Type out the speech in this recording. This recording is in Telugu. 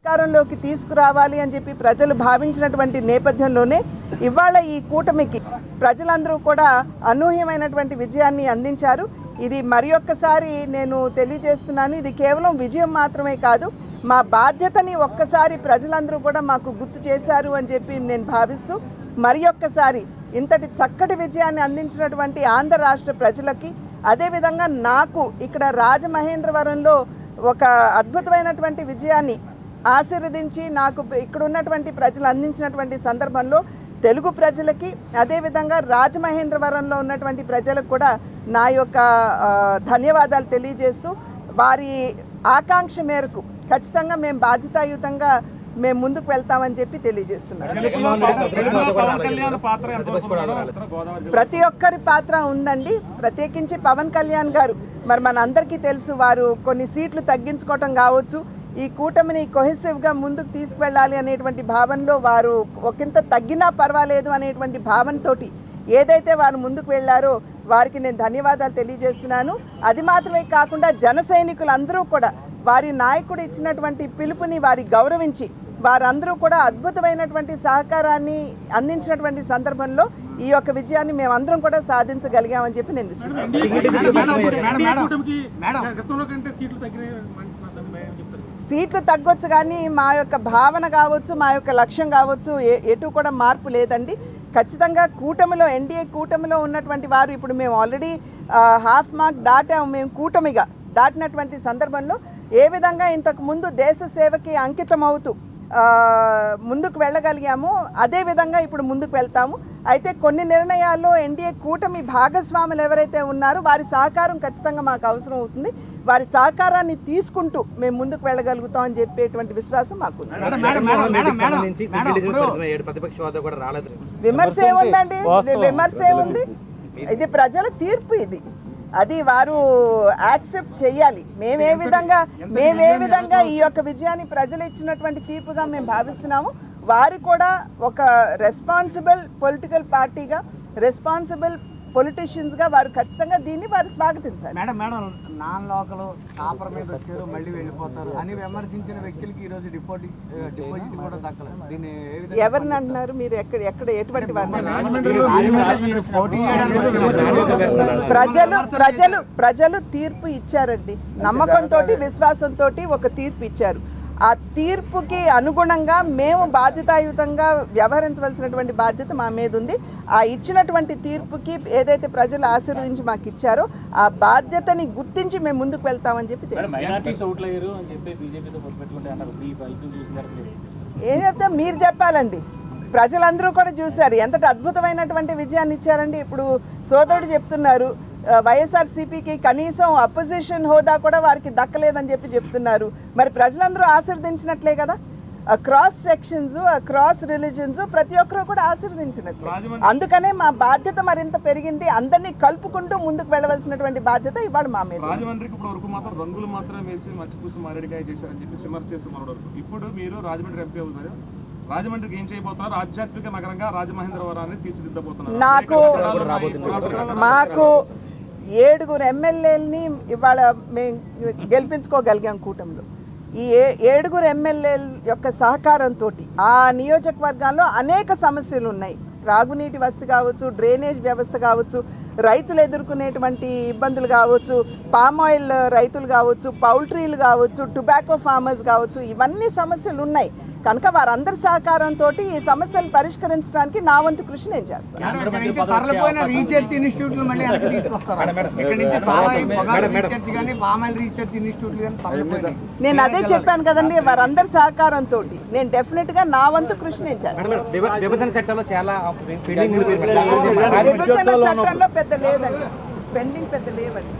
అధికారంలోకి తీసుకురావాలి అని చెప్పి ప్రజలు భావించినటువంటి నేపథ్యంలోనే ఇవాళ ఈ కూటమికి ప్రజలందరూ కూడా అనూహ్యమైనటువంటి విజయాన్ని అందించారు. ఇది మరి ఒక్కసారి నేను తెలియజేస్తున్నాను, ఇది కేవలం విజయం మాత్రమే కాదు, మా బాధ్యతని ఒక్కసారి ప్రజలందరూ కూడా మాకు గుర్తు చేశారు అని చెప్పి నేను భావిస్తూ మరి ఒక్కసారి ఇంతటి చక్కటి విజయాన్ని అందించినటువంటి ఆంధ్ర రాష్ట్ర ప్రజలకి, అదేవిధంగా నాకు ఇక్కడ రాజమహేంద్రవరంలో ఒక అద్భుతమైనటువంటి విజయాన్ని ఆశీర్వదించి నాకు ఇక్కడ ఉన్నటువంటి ప్రజలు అందించినటువంటి సందర్భంలో తెలుగు ప్రజలకి, అదేవిధంగా రాజమహేంద్రవరంలో ఉన్నటువంటి ప్రజలకు కూడా నా యొక్క ధన్యవాదాలు తెలియజేస్తూ వారి ఆకాంక్ష మేరకు ఖచ్చితంగా మేము బాధ్యతాయుతంగా మేము ముందుకు వెళ్తామని చెప్పి తెలియజేస్తున్నాం. ప్రతి ఒక్కరి పాత్ర ఉందండి, ప్రత్యేకించి పవన్ కళ్యాణ్ గారు. మరి మన అందరికీ తెలుసు, వారు కొన్ని సీట్లు తగ్గించుకోవటం కావచ్చు, ఈ కూటమిని కొహెసివ్గా ముందుకు తీసుకువెళ్ళాలి అనేటువంటి భావనలో వారు ఒకంత తగ్గినా పర్వాలేదు అనేటువంటి భావనతోటి ఏదైతే వారు ముందుకు వెళ్ళారో వారికి నేను ధన్యవాదాలు తెలియజేస్తున్నాను. అది మాత్రమే కాకుండా జన సైనికులందరూ కూడా వారి నాయకుడు ఇచ్చినటువంటి పిలుపుని వారి గౌరవించి వారందరూ కూడా అద్భుతమైనటువంటి సహకారాన్ని అందించినటువంటి సందర్భంలో ఈ యొక్క విజయాన్ని మేమందరం కూడా సాధించగలిగామని చెప్పి నేను సీట్లు తగ్గొచ్చు, కానీ మా యొక్క భావన కావచ్చు, మా యొక్క లక్ష్యం కావచ్చు, ఎటు కూడా మార్పు లేదండి. ఖచ్చితంగా కూటమిలో, ఎన్డీఏ కూటమిలో ఉన్నటువంటి వారు ఇప్పుడు మేము ఆల్రెడీ హాఫ్ మార్క్ దాటాము. మేము కూటమిగా దాటినటువంటి సందర్భంలో ఏ విధంగా ఇంతకు ముందు దేశ సేవకి అంకితం అవుతూ ముందుకు వెళ్ళగలిగాము, అదేవిధంగా ఇప్పుడు ముందుకు వెళ్తాము. అయితే కొన్ని నిర్ణయాల్లో ఎన్డీఏ కూటమి భాగస్వాములు ఎవరైతే ఉన్నారో వారి సహకారం ఖచ్చితంగా మాకు అవసరం అవుతుంది. వారి సహకారాన్ని తీసుకుంటూ మేము ముందుకు వెళ్ళగలుగుతాం అని చెప్పేటువంటి విశ్వాసం మాకు ఉంది. విమర్శ ఏముందండి, విమర్శ ఏముంది, ఇది ప్రజల తీర్పు, ఇది అది వారు యాక్సెప్ట్ చేయాలి. మేమే విధంగా ఈ యొక్క విజయాన్ని ప్రజలు ఇచ్చినటువంటి తీర్పుగా మేము భావిస్తున్నాము. వారు కూడా ఒక రెస్పాన్సిబుల్ పొలిటికల్ పార్టీగా, రెస్పాన్సిబుల్ పొలిటీషియన్స్గా వారు ఖచ్చితంగా దీన్ని వారు స్వాగతించాలి. మేడం నాన్ లోకల్ కాపర్ మీద వచ్చారు మళ్ళీ వెళ్ళిపోతారు అని విమర్శించిన వ్యక్తులకి ఈ రోజు డిపాజిట్ కూడా దక్కలేదు. దీన్ని ఎవరిని అంటున్నారు మీరు? ఎక్కడ ఎటువంటి వారిని? ప్రజలు తీర్పు ఇచ్చారండి, నమ్మకంతో విశ్వాసంతో ఒక తీర్పు ఇచ్చారు. ఆ తీర్పుకి అనుగుణంగా మేము బాధ్యతాయుతంగా వ్యవహరించవలసినటువంటి బాధ్యత మా మీద ఉంది. ఆ ఇచ్చినటువంటి తీర్పుకి ఏదైతే ప్రజలు ఆశీర్వదించి మాకు ఇచ్చారో ఆ బాధ్యతని గుర్తించి మేము ముందుకు వెళ్తామని చెప్పి ఏం చెప్తాం, మీరు చెప్పాలండి. ప్రజలందరూ కూడా చూశారు ఎంతటి అద్భుతమైనటువంటి విజయాన్ని ఇచ్చారండి. ఇప్పుడు సోదరుడు చెప్తున్నారు వైఎస్ఆర్సీపీకి కనీసం అపోజిషన్ హోదా కూడా వారికి దక్కలేదని చెప్పి చెప్తున్నారు. మరి ప్రజలందరూ ఆశీర్వదించినట్లే కదా, క్రాస్ సెక్షన్స్, క్రాస్ రిలీజన్స్ ప్రతి ఒక్కరూ కూడా ఆశీర్వదించినట్లే. అందుకనే మా బాధ్యత మరింత పెరిగింది. అందరినీ కలుపుకుంటూ ముందుకు వెళ్ళవలసినటువంటి బాధ్యత ఇవాళ మా మీద. రాజమండ్రికి ఇప్పుడు మాత్రం రంగులు మాత్రం వేసి మసిపూసి మారేడుకాయ చేశారని చెప్పి విమర్శ చేస్తున్నారు. ఇప్పుడు మీరు రాజమండ్రి ఎంపీ అవుతారు, రాజమండ్రికి ఏం చేయబోతున్నారు? ఆధ్యాత్మిక నగరంగా రాజమహేంద్రవరాన్ని తీర్చిదిద్దబోతున్నారు. మాకు 7 ఎమ్మెల్యేలని ఇవాళ మేము గెలిపించుకోగలిగాం కూటమిలో. ఈ 7 ఎమ్మెల్యేల యొక్క సహకారంతో ఆ నియోజకవర్గాల్లో అనేక సమస్యలు ఉన్నాయి. త్రాగునీటి వసతి కావచ్చు, డ్రైనేజ్ వ్యవస్థ కావచ్చు, రైతులు ఎదుర్కొనేటువంటి ఇబ్బందులు కావచ్చు, పామాయిల్ రైతులు కావచ్చు, పౌల్ట్రీలు కావచ్చు, టొబాకో ఫార్మర్స్ కావచ్చు, ఇవన్నీ సమస్యలు ఉన్నాయి. కనుక వారందరి సహకారంతో ఈ సమస్యలు పరిష్కరించడానికి నా వంతు కృషి నేను చేస్తాను. నేను అదే చెప్పాను కదండి, వారందరి సహకారంతో నేను డెఫినెట్ గా నా వంతు కృషి నేను చేస్తాను. విభజన చట్టంలో పెద్ద లేదండి, పెండింగ్ పెద్ద లేవండి.